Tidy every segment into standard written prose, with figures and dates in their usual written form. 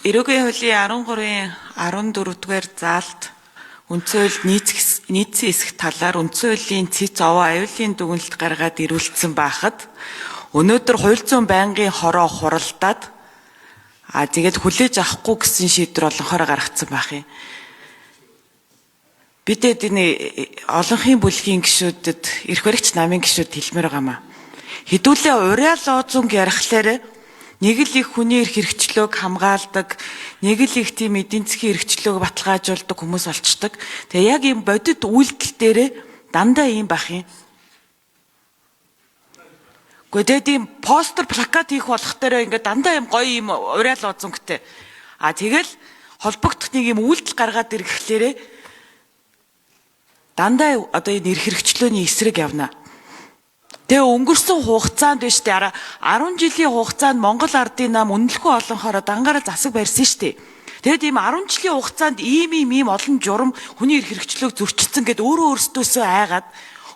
Эрүүгийн хуулийн 13-14-р заалт үндсэн хууль нийцсэн хэсэг талаар үндсэн хуулийн цэц овоо аюулын дүгнэлт гаргаад ирүүлсэн байхад өнөөдөр хууль зүйн байнгын хороо хуралдаад тэгээд хүлээж авахгүй гэсэн шийдвэр олонхоор гаргацсан байх юм. Бидэд энэ олонхын бүлгийн гишүүдэд эрх баригч намын гишүүд хэлмээр байгаамаа. Хэдүүлээ уриал лозунг ярихлаар нэг л их хүний эрх хэрэгчлөөг хамгаалдаг, нэг л их тийм эдийн засгийн хэрэгчлөөг баталгаажуулдаг хүмүүс олчдаг. Тэгээ яг ийм бодит үйлдэл дээрээ дандаа ийм байх юм. Гэхдээ тийм постэр плакат хийх болох дээрээ ингээд дандаа ийм гоё ийм уриал лозунгтэй. Тэгэл холбогдох нэг ийм үйлдэл гаргаад ирэхлээрээ дандаа одоо энэ эрх хэрэгчлөөний эсрэг явна. Тэгээ өнгөрсөн хугацаанд биш үү 10 жилийн хугацаанд Монгол Ардын нам үнэлэхгүй олонхороо дангаараа засаг барьсан шүү дээ. Тэгээд ийм 10 жилийн хугацаанд ийм олон журам хүний эрх хэрэгчлөөг зөрчилсөн гэд өөрөөсдөөсөө айгаад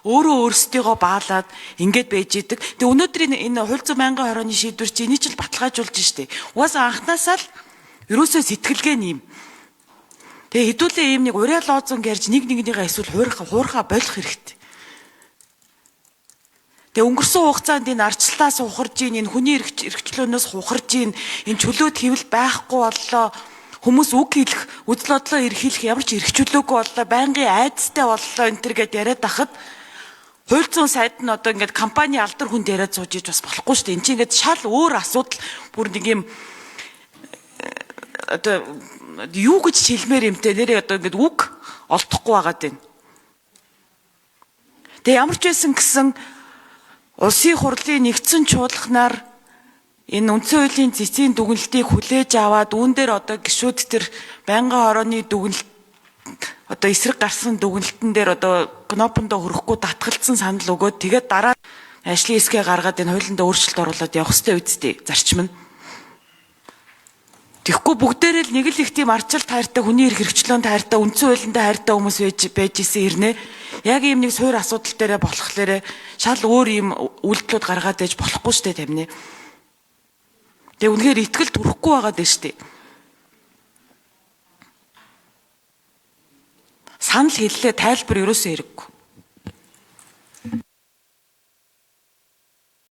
өөрөөсдийгөө баалаад ингэж байж идэг. Тэгээ өнөөдөр энэ хууль зүйн байнгын хорооны шийдвэр чи энийг ч баталгаажуулж штэ. Угаасаа анханасаа л ерөөсөө сэтгэлгээ нэм. Тэгээ хэдүүлээ ийм нэг уриал лозунг ярьж нэгнийгээ эсвэл хуурхаа болох хэрэгтэй. Тэгээ өнгөрсөн хугацаанд энэ арчлаас ухарж ийн энэ хүний эрхчлөөнөөс ухарж ийн энэ чөлөөт хэвэл байхгүй боллоо. Хүмүүс үг хэлэх, үзэл бодлоо эрхийлэх ямар ч эрх чөлөөгүй боллоо, байнгын айдастай боллоо энэ төр гэд яриад ахад хууль зүйн сайд нь одоо ингээд компани алдар хүнд яриад сууж иж бас болохгүй шүү дээ. Энд чинь ингээд шал өөр асуудал бүр нэг юм одоо юу гэж хэлмээр юмтэй нэрээ одоо ингээд үг олдохгүй байгаад байна. Тэгээ ямар ч байсан гэсэн улсын хурлын нэгдсэн чуулганаар энэ үндсэн хуулийн цэцгийн дүгнэлтийг хүлээж аваад үүн дээр одоо гишүүд төр байнгын хорооны дүгнэлт одоо эсрэг гарсан дүгнэлтэн дээр одоо кнопондоо хөрөхгүй татгалцсан санал өгөөд тэгээд дараа ажлын хэсгээ гаргаад энэ хуулиндаа өөрчлөлт оруулаад явах хэрэгтэй үсттэй зарчим нь. Тэгэхгүй бүгдээрээ л нэг л их тийм арчил тайртай хүний эрх хэрэгчлөөнд тайртай үндсэн хуулиндаа хайртай хүмүүс байж исэн ирнэ. Яг ийм нэг суур асуудал дээрээ болохлээрээ шал өөр ийм үйлдэлүүд гаргаад ээж болохгүй штэ тамины. Тэгээ үнэхээр итгэл төрөхгүй байгаад байна штэ. Санал хэллээ тайлбар ерөөсөө хэрэггүй.